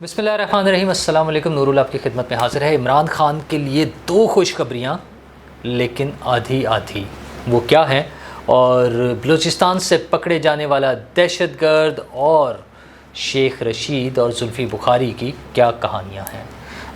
बिस्मिल्लाहिर्रहमानिर्रहीम। अस्सलाम वालेकुम। नूरुल आपकी खिदमत में हाजिर है। इमरान खान के लिए दो खुशखबरियाँ, लेकिन आधी आधी। वो क्या हैं? और बलूचिस्तान से पकड़े जाने वाला दहशतगर्द और शेख रशीद और जुल्फ़ी बुखारी की क्या कहानियाँ हैं।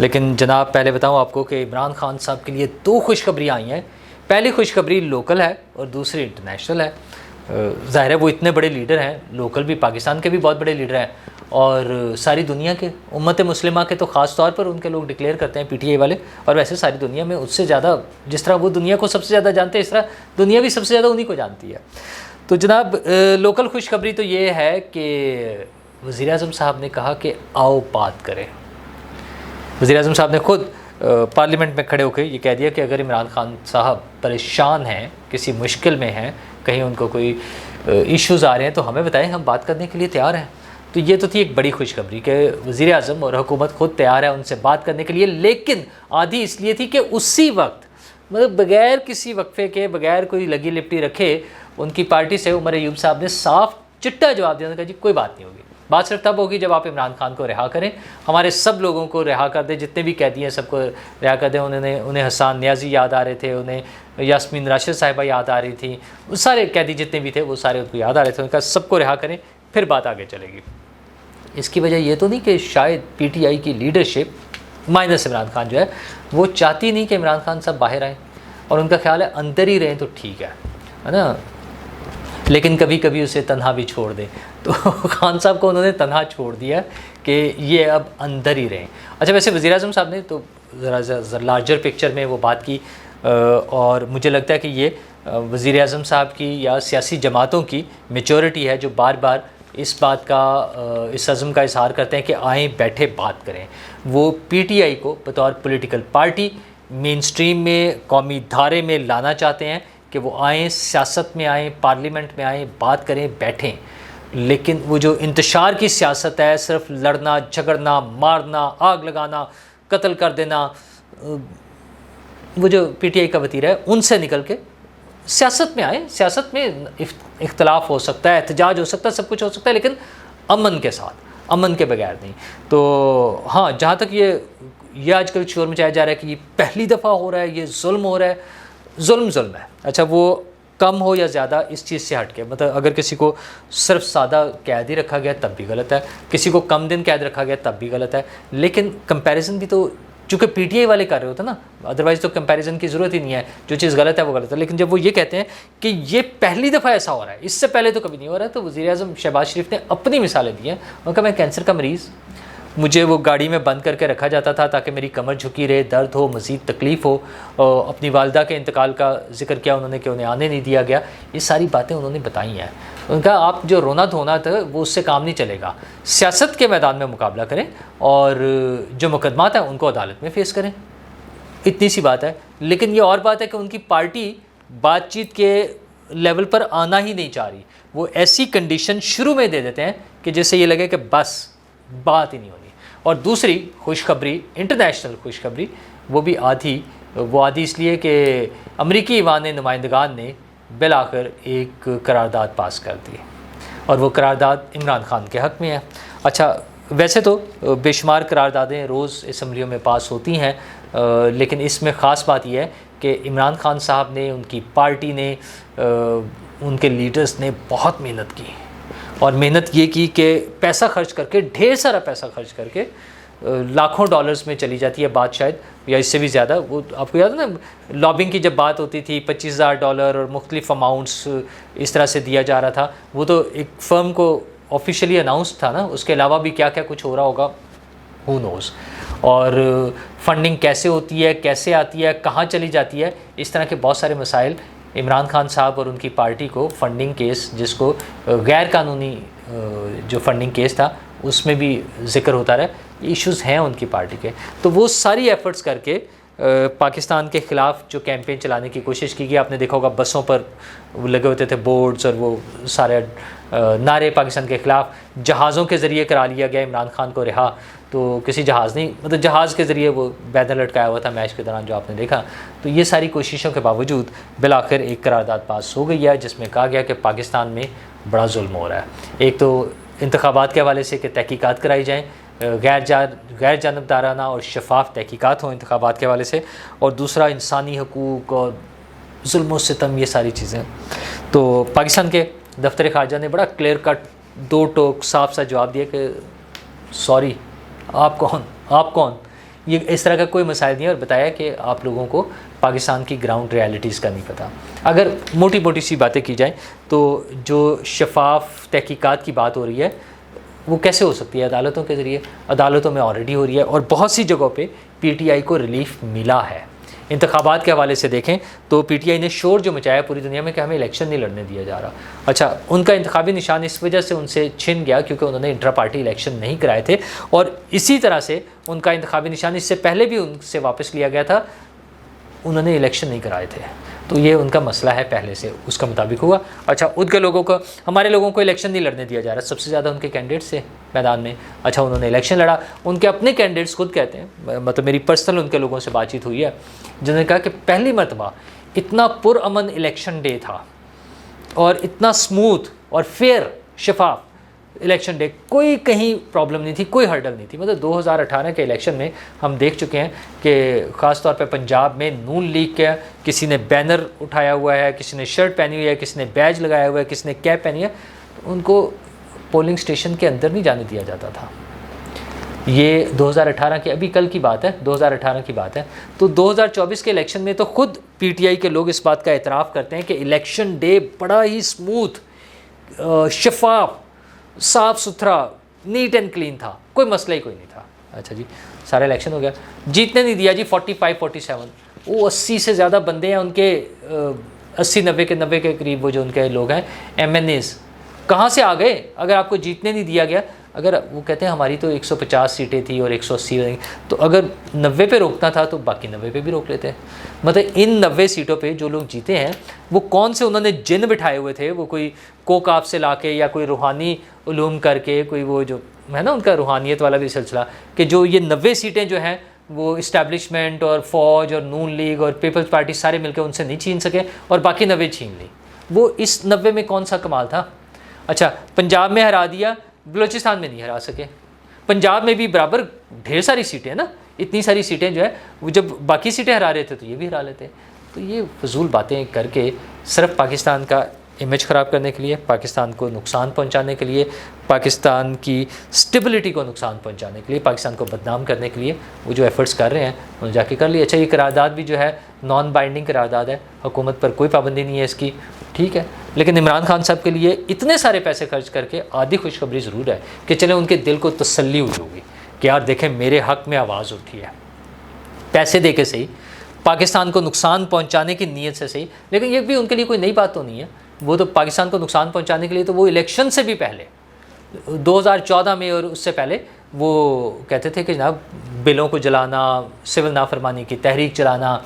लेकिन जनाब, पहले बताऊँ आपको कि इमरान खान साहब के लिए दो खुशखबरियाँ आई हैं। पहली खुशखबरी लोकल है और दूसरी इंटरनेशनल है। ज़ाहिर है वो इतने बड़े लीडर हैं, लोकल भी, पाकिस्तान के भी बहुत बड़े लीडर हैं और सारी दुनिया के, उम्मत मुस्लिमा के तो ख़ास तौर पर उनके लोग डिक्लेयर करते हैं, पीटीआई वाले, और वैसे सारी दुनिया में उससे ज़्यादा, जिस तरह वो दुनिया को सबसे ज़्यादा जानते हैं, इस तरह दुनिया भी सबसे ज़्यादा उन्हीं को जानती है। तो जनाब, लोकल खुशखबरी तो ये है कि वज़ीर-ए-आज़म साहब ने कहा कि आओ बात करें। वज़ीर-ए-आज़म साहब ने खुद पार्लियामेंट में खड़े होकर ये कह दिया कि अगर इमरान खान साहब परेशान हैं, किसी मुश्किल में हैं, कहीं उनको कोई इश्यूज़ आ रहे हैं तो हमें बताएं, हम बात करने के लिए तैयार हैं। तो ये तो थी एक बड़ी खुशखबरी कि वज़ीर-ए-आज़म और हुकूमत खुद तैयार है उनसे बात करने के लिए। लेकिन आधी इसलिए थी कि उसी वक्त, मतलब बग़ैर किसी वक्फे के, बग़ैर कोई लगी लिपटी रखे, उनकी पार्टी से उमर अयूब साहब ने साफ चिट्टा जवाब दिया। उन्होंने कहा जी कोई बात नहीं होगी, बात सिर्फ तब होगी जब आप इमरान खान को रिहा करें, हमारे सब लोगों को रिहा कर दें, जितने भी कैदी हैं सबको रिहा कर दें। उन्हें हसन नियाज़ी याद आ रहे थे, उन्हें यास्मीन राशिद साहिबा याद आ रही थी, वो सारे कैदी जितने भी थे वो सारे उनको याद आ रहे थे। उनका सबको रिहा करें, फिर बात आगे चलेगी। इसकी वजह ये तो नहीं कि शायद पीटीआई की लीडरशिप माइनस इमरान खान जो है वो चाहती नहीं कि इमरान खान साहब बाहर आएँ, और उनका ख्याल है अंदर ही रहें तो ठीक है ना, लेकिन कभी कभी उसे तन्हा भी छोड़ दें। तो खान साहब को उन्होंने तन्हा छोड़ दिया कि ये अब अंदर ही रहें। अच्छा, वैसे वज़ीर-ए-आज़म साहब ने तो ज़रा लार्जर पिक्चर में वो बात की, और मुझे लगता है कि ये वज़ीर-ए-आज़म साहब की या सियासी जमातों की मेचोरिटी है जो बार बार इस बात का, इस अज़्म का इज़हार करते हैं कि आएँ बैठे बात करें। वो पीटीआई को बतौर पॉलिटिकल पार्टी मेन स्ट्रीम में, कौमी धारे में लाना चाहते हैं कि वो आएँ, सियासत में आएँ, पार्लियामेंट में आएँ, बात करें, बैठें। लेकिन वो जो इंतशार की सियासत है, सिर्फ लड़ना, झगड़ना, मारना, आग लगाना, कत्ल कर देना, वो जो पीटीआई का वतीरा है, उनसे निकल के सियासत में आए। सियासत में इख्तलाफ हो सकता है, एहतजाज हो सकता है, सब कुछ हो सकता है, लेकिन अमन के साथ, अमन के बगैर नहीं। तो हाँ, जहाँ तक ये आजकल शोर मचाया जा रहा है कि ये पहली दफ़ा हो रहा है, ये जुल्म हो रहा है, जुल्म है। अच्छा, वो कम हो या ज़्यादा इस चीज़ से हट के, मतलब अगर किसी को सिर्फ सादा कैद ही रखा गया तब भी गलत है, किसी को कम दिन कैद रखा गया तब भी गलत है, लेकिन कंपैरिजन भी तो चूँकि पीटीआई वाले कर रहे होते ना, अदरवाइज़ तो कंपैरिजन की ज़रूरत ही नहीं है। जो चीज़ गलत है वो गलत है। लेकिन जब वो ये कहते हैं कि ये पहली दफ़ा ऐसा हो रहा है, इससे पहले तो कभी नहीं हो रहा है, तो वज़ीर-ए-आज़म शहबाज शरीफ ने अपनी मिसालें दी हैं। उनका, मैं कैंसर का मरीज़, मुझे वो गाड़ी में बंद करके रखा जाता था ताकि मेरी कमर झुकी रहे, दर्द हो, मज़ीद तकलीफ़ हो। अपनी वालदा के इंतकाल का जिक्र किया उन्होंने कि उन्हें आने नहीं दिया गया। ये सारी बातें उन्होंने बताई हैं। उनका, आप जो रोना धोना था वो उससे काम नहीं चलेगा, सियासत के मैदान में मुकाबला करें और जो मुकदमात हैं उनको अदालत में फ़ेस करें, इतनी सी बात है। लेकिन ये और बात है कि उनकी पार्टी बातचीत के लेवल पर आना ही नहीं चाह रही। वो ऐसी कंडीशन शुरू में दे देते हैं कि जिससे ये लगे कि बस बात ही नहीं होनी। और दूसरी खुशखबरी, इंटरनेशनल खुशखबरी, वो भी आधी, वो आधी इसलिए कि अमरीकी ईवान नुमाइंदगान ने बिलाखिर एक करारदाद पास कर दी, और वो करारदाद इमरान खान के हक़ में है। अच्छा, वैसे तो बेशुमार करारदादें रोज़ असम्बलियों में पास होती हैं, लेकिन इसमें ख़ास बात यह है कि इमरान खान साहब ने, उनकी पार्टी ने, उनके लीडर्स ने बहुत मेहनत की, और मेहनत ये की कि पैसा खर्च करके, ढेर सारा पैसा खर्च करके, लाखों डॉलर्स में चली जाती है बात, शायद या इससे भी ज़्यादा। वो आपको याद है ना, लॉबिंग की जब बात होती थी, $25,000 और मुख्तलिफ अमाउंट्स इस तरह से दिया जा रहा था। वो तो एक फ़र्म को ऑफिशियली अनाउंस था ना, उसके अलावा भी क्या क्या कुछ हो रहा होगा, हू नोज़। और फंडिंग कैसे होती है, कैसे आती है, कहाँ चली जाती है, इस तरह के बहुत सारे मसाइल इमरान खान साहब और उनकी पार्टी को, फंडिंग केस, जिसको गैर कानूनी जो फंडिंग केस था उसमें भी ज़िक्र होता रहा, इश्यूज़ हैं उनकी पार्टी के। तो वो सारी एफ़र्ट्स करके पाकिस्तान के ख़िलाफ़ जो कैंपेन चलाने की कोशिश की गई, आपने देखा होगा बसों पर लगे होते थे बोर्ड्स और वो सारे नारे पाकिस्तान के ख़िलाफ़। जहाज़ों के ज़रिए करा लिया गया इमरान खान को रिहा, तो किसी जहाज़ नहीं, मतलब जहाज़ के ज़रिए वो बैनर लटकाया हुआ था मैच के दौरान, जो आपने देखा। तो ये सारी कोशिशों के बावजूद बिलाखिर एक करारदाद पास हो गई है जिसमें कहा गया कि पाकिस्तान में बड़ा जुल्म हो रहा है। एक तो इंतखाबात के हवाले से कि तहकीकात कराई जाएँ, गैर जानबदाराना और शफाफ तहकीकात हों इंतखाबात के हवाले से, और दूसरा इंसानी हकूक़ और जुल्म सितम, ये सारी चीज़ें। तो पाकिस्तान के दफ्तर ख़ारजा ने बड़ा क्लियर कट दो टोक साफ सा जवाब दिया कि सॉरी, आप कौन, ये इस तरह का कोई मसाइल नहीं है, और बताया कि आप लोगों को पाकिस्तान की ग्राउंड रियलिटीज़ का नहीं पता। अगर मोटी मोटी सी बातें की जाएँ तो जो शफाफ तहकीकात की बात हो रही है वो कैसे हो सकती है? अदालतों के ज़रिए। अदालतों में ऑलरेडी हो रही है, और बहुत सी जगहों पे पीटीआई को रिलीफ मिला है। इंतखाबात के हवाले से देखें तो पीटीआई ने शोर जो मचाया पूरी दुनिया में कि हमें इलेक्शन नहीं लड़ने दिया जा रहा। अच्छा, उनका इंतखाबी निशान इस वजह से उनसे छिन गया क्योंकि उन्होंने इंट्रा पार्टी इलेक्शन नहीं कराए थे, और इसी तरह से उनका इंतखाबी निशान इससे पहले भी उनसे वापस लिया गया था, उन्होंने इलेक्शन नहीं कराए थे। तो ये उनका मसला है पहले से, उसका मुताबिक हुआ। अच्छा, उनके लोगों को, हमारे लोगों को इलेक्शन नहीं लड़ने दिया जा रहा, सबसे ज़्यादा उनके कैंडिडेट्स थे मैदान में। अच्छा, उन्होंने इलेक्शन लड़ा, उनके अपने कैंडिडेट्स खुद कहते हैं, मतलब मेरी पर्सनल उनके लोगों से बातचीत हुई है, जिन्होंने कहा कि पहली मरतबा इतना पुरअमन इलेक्शन डे था और इतना स्मूथ और फेयर शफाफ इलेक्शन डे, कोई कहीं प्रॉब्लम नहीं थी, कोई हर्डल नहीं थी। मतलब 2018 के इलेक्शन में हम देख चुके हैं कि ख़ास तौर पे पंजाब में नून लीग का किसी ने बैनर उठाया हुआ है, किसी ने शर्ट पहनी हुई है, किसी ने बैज लगाया हुआ है, किसी ने कैप पहनी है, तो उनको पोलिंग स्टेशन के अंदर नहीं जाने दिया जाता था। ये 2018 की, अभी कल की बात है, 2018 की बात है। तो 2024 के इलेक्शन में तो खुद पीटीआई के लोग इस बात का एतराफ़ करते हैं कि इलेक्शन डे बड़ा ही स्मूथ, शफाफ, साफ़ सुथरा, नीट एंड क्लीन था, कोई मसला ही कोई नहीं था। अच्छा जी, सारा इलेक्शन हो गया, जीतने नहीं दिया जी 45-47, वो 80 से ज़्यादा बंदे हैं उनके, 80-90 के करीब वो जो उनके लोग हैं MNAs, कहाँ से आ गए अगर आपको जीतने नहीं दिया गया? अगर वो कहते हैं हमारी तो 150 सीटें थी और 180 रही, तो अगर 90 पे रोकना था तो बाकी 90 पे भी रोक लेते हैं। मतलब इन 90 सीटों पे जो लोग जीते हैं वो कौन से उन्होंने जिन बिठाए हुए थे, वो कोई कोक आप से ला के या कोई रूहानी उलूम करके, कोई वो जो है ना उनका रूहानियत वाला भी सिलसिला, कि जो ये 90 सीटें जो हैं वो इस्टेब्लिशमेंट और फ़ौज और नून लीग और पीपल्स पार्टी सारे मिलकर उनसे नहीं छीन सके और बाकी 90 छीन ली। वो इस 90 में कौन सा कमाल था? अच्छा, पंजाब में हरा दिया, बलूचिस्तान में नहीं हरा सके। पंजाब में भी बराबर ढेर सारी सीटें हैं ना, इतनी सारी सीटें जो है वो जब बाकी सीटें हरा रहे थे तो ये भी हरा लेते। तो ये फजूल बातें करके सिर्फ पाकिस्तान का इमेज ख़राब करने के लिए, पाकिस्तान को नुकसान पहुंचाने के लिए, पाकिस्तान की स्टेबिलिटी को नुकसान पहुंचाने के लिए, पाकिस्तान को बदनाम करने के लिए वो जो एफ़र्ट्स कर रहे हैं उन्होंने जाके कर लिए। अच्छा, ये करारदाद भी जो है नॉन बाइंडिंग करारदाद है, हुकूमत पर कोई पाबंदी नहीं है इसकी, ठीक है, लेकिन इमरान खान साहब के लिए इतने सारे पैसे खर्च करके आधी खुशखबरी ज़रूर है कि चले उनके दिल को तसल्ली हुई होगी कि यार देखें मेरे हक़ में आवाज़ उठी है, पैसे दे के सही, पाकिस्तान को नुकसान पहुंचाने की नीयत से सही। लेकिन ये भी उनके लिए कोई नई बात तो नहीं है, वो तो पाकिस्तान को नुकसान पहुंचाने के लिए तो वो इलेक्शन से भी पहले 2014 में और उससे पहले वो कहते थे कि जनाब बिलों को जलाना, सिविल नाफरमानी की तहरीक चलाना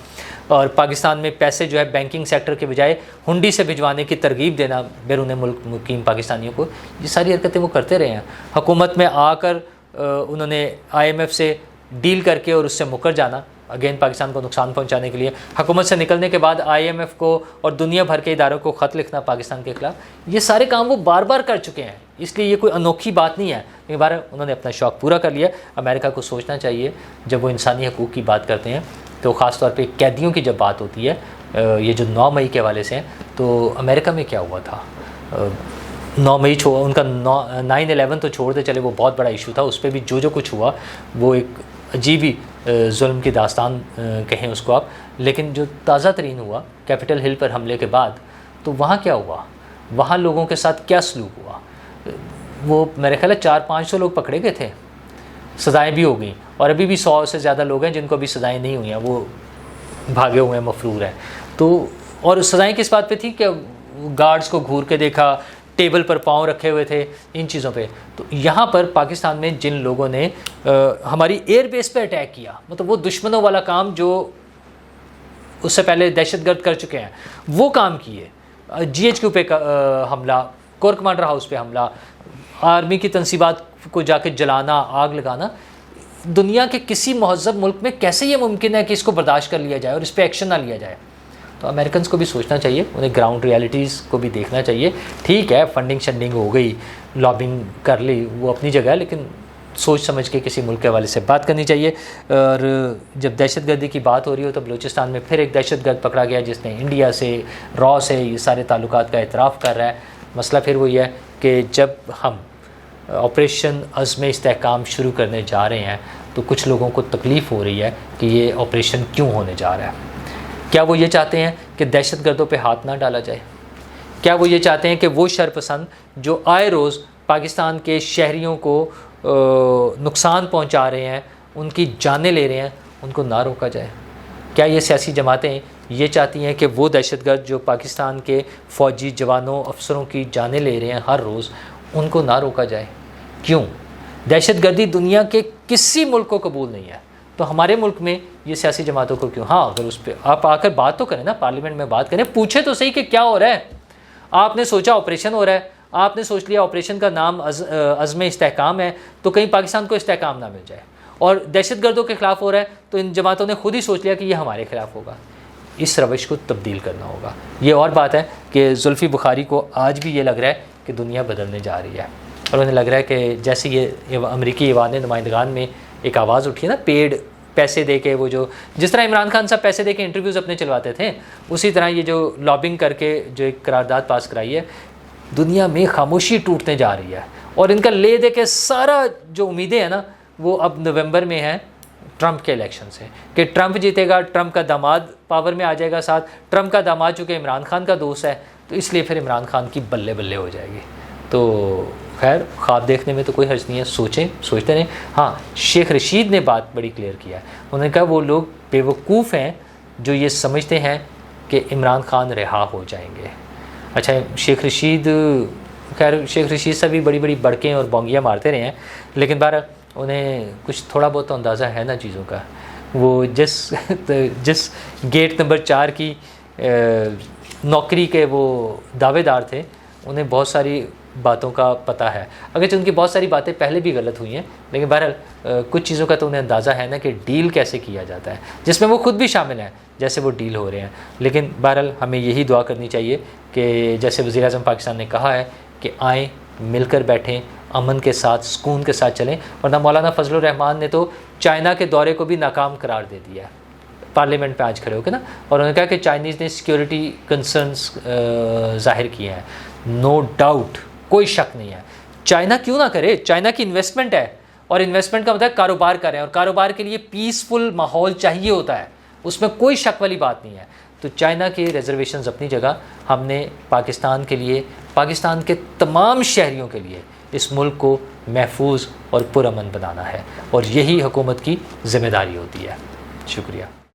और पाकिस्तान में पैसे जो है बैंकिंग सेक्टर के बजाय हुंडी से भिजवाने की तरगीब देना बैरून मुल्क मुकीम पाकिस्तानियों को, ये सारी हरकतें वो करते रहे हैं। हुकूमत में आकर उन्होंने IMF से डील करके और उससे मुकर जाना, अगेन पाकिस्तान को नुकसान पहुंचाने के लिए। हुकूमत से निकलने के बाद IMF को और दुनिया भर के इदारों को ख़त लिखना पाकिस्तान के ख़िलाफ़, ये सारे काम वो बार बार कर चुके हैं, इसलिए ये कोई अनोखी बात नहीं है। एक बार उन्होंने अपना शौक़ पूरा कर लिया। अमेरिका को सोचना चाहिए जब वो इंसानी हकूक़ की बात करते हैं, तो ख़ास तौर पे कैदियों की जब बात होती है, ये जो 9 मई के हवाले से हैं, तो अमेरिका में क्या हुआ था, 9 मई उनका 9/11 तो छोड़ दे चले, वो बहुत बड़ा इशू था, उस पर भी जो कुछ हुआ वो एक अजीब ही जुल्म की दास्तान कहें उसको आप। लेकिन जो ताज़ा तरीन हुआ कैपिटल हिल पर हमले के बाद, तो वहाँ क्या हुआ, वहाँ लोगों के साथ क्या सलूक हुआ, वो मेरे ख्याल है 400-500 लोग पकड़े गए थे, सज़ाएँ भी हो गई, और अभी भी 100 से ज़्यादा लोग हैं जिनको अभी सज़ाएँ नहीं हुई हैं, वो भागे हुए हैं, मफरूर हैं। तो और सज़ाएँ किस बात पे थी कि गार्ड्स को घूर के देखा, टेबल पर पाँव रखे हुए थे, इन चीज़ों पे। तो यहाँ पर पाकिस्तान में जिन लोगों ने हमारी एयर बेस पे अटैक किया, मतलब वो दुश्मनों वाला काम जो उससे पहले दहशतगर्द कर चुके हैं वो काम किए, GHQ पे हमला, कोर कमांडर हाउस पे हमला, आर्मी की तनसीबात को जाके जलाना, आग लगाना, दुनिया के किसी महज़ब मुल्क में कैसे ये मुमकिन है कि इसको बर्दाश्त कर लिया जाए और इस पर एक्शन ना लिया जाए? तो अमेरिकन को भी सोचना चाहिए, उन्हें ग्राउंड रियलिटीज़ को भी देखना चाहिए। ठीक है, फंडिंग शंडिंग हो गई, लॉबिंग कर ली, वो अपनी जगह है, लेकिन सोच समझ के किसी मुल्क के हवाले से बात करनी चाहिए। और जब दहशतगर्दी की बात हो रही हो तो बलूचिस्तान में फिर एक दहशतगर्द पकड़ा गया जिसने इंडिया से, रॉ से ये सारे ताल्लुकात का एतराफ़ कर रहा है। मसला फिर वही है कि जब हम ऑपरेशन अज़्म इस्तेहकाम शुरू करने जा रहे हैं तो कुछ लोगों को तकलीफ़ हो रही है कि ये ऑपरेशन क्यों होने जा रहा है। क्या वो ये चाहते हैं कि दहशतगर्दों पे हाथ ना डाला जाए? क्या वो ये चाहते हैं कि वो शरपसंद जो आए रोज़ पाकिस्तान के शहरियों को नुकसान पहुंचा रहे हैं, उनकी जानें ले रहे हैं, उनको ना रोका जाए? क्या ये सियासी जमातें ये चाहती हैं कि वो दहशतगर्द जो पाकिस्तान के फ़ौजी जवानों, अफसरों की जानें ले रहे हैं हर रोज़, उनको ना रोका जाए? क्यों? दहशतगर्दी दुनिया के किसी मुल्क को कबूल नहीं है, तो हमारे मुल्क में ये सियासी जमातों को क्यों? हाँ, अगर उस पर आप आकर बात तो करें ना, पार्लियामेंट में बात करें, पूछे तो सही कि क्या हो रहा है। आपने सोचा ऑपरेशन हो रहा है, आपने सोच लिया ऑपरेशन का नाम अज़्म इस्तेहकाम है, तो कहीं पाकिस्तान को इस्तेहकाम ना मिल जाए। और दहशतगर्दों के ख़िलाफ़ हो रहा है तो इन जमातों ने खुद ही सोच लिया कि ये हमारे ख़िलाफ़ होगा। इस रवश को तब्दील करना होगा। ये और बात है कि जुल्फ़ी बुखारी को आज भी ये लग रहा है कि दुनिया बदलने जा रही है, और उन्हें लग रहा है कि जैसे ये अमरीकी ऐवान नुमाइंदगान में एक आवाज़ उठी है ना, पेड पैसे दे के, वो जो जिस तरह इमरान खान साहब पैसे दे के इंटरव्यूज़ अपने चलवाते थे, उसी तरह ये जो लॉबिंग करके जो एक करारदाद पास कराई है, दुनिया में खामोशी टूटने जा रही है। और इनका ले दे के सारा जो उम्मीदें हैं ना, वो अब नवंबर में है ट्रंप के इलेक्शन से, कि ट्रंप जीतेगा, ट्रंप का दामाद पावर में आ जाएगा साथ। ट्रंप का दामाद चूँकि इमरान खान का दोस्त है, तो इसलिए फिर इमरान खान की बल्ले बल्ले हो जाएगी। तो खैर, ख्वाब देखने में तो कोई हर्ज नहीं है, सोचते रहें। हाँ, शेख रशीद ने बात बड़ी क्लियर किया है। उन्होंने कहा वो लोग बेवकूफ़ हैं जो ये समझते हैं कि इमरान खान रिहा हो जाएंगे। अच्छा, शेख रशीद, खैर शेख रशीद से भी बड़ी बड़ी बड़कें और बोंगियाँ मारते रहे हैं, लेकिन बार उन्हें कुछ थोड़ा बहुत तो अंदाज़ा है ना चीज़ों का। वो जिस गेट नंबर 4 की नौकरी के वो दावेदार थे, उन्हें बहुत सारी बातों का पता है। अगर उनकी बहुत सारी बातें पहले भी गलत हुई हैं, लेकिन बहरहाल कुछ चीज़ों का तो उन्हें अंदाज़ा है ना कि डील कैसे किया जाता है, जिसमें वो खुद भी शामिल हैं, जैसे वो डील हो रहे हैं। लेकिन बहरहाल हमें यही दुआ करनी चाहिए कि जैसे वज़ीर-ए-आज़म पाकिस्तान ने कहा है कि आएँ, मिलकर बैठें, अमन के साथ, सुकून के साथ चलें। वरना मौलाना फजलुर रहमान ने तो चाइना के दौरे को भी नाकाम करार दे दिया है, पार्लियामेंट पे आज खड़े होकर ना, और उन्होंने कहा कि चाइनीज़ ने सिक्योरिटी कंसर्न्स ज़ाहिर किए हैं। नो डाउट, कोई शक नहीं है, चाइना क्यों ना करे, चाइना की इन्वेस्टमेंट है, और इन्वेस्टमेंट का मतलब कारोबार करें, और कारोबार के लिए पीसफुल माहौल चाहिए होता है, उसमें कोई शक वाली बात नहीं है। तो चाइना के रिजर्वेशंस अपनी जगह, हमने पाकिस्तान के लिए, पाकिस्तान के तमाम शहरियों के लिए इस मुल्क को महफूज और पुरअमन बनाना है, और यही हुकूमत की ज़िम्मेदारी होती है। शुक्रिया।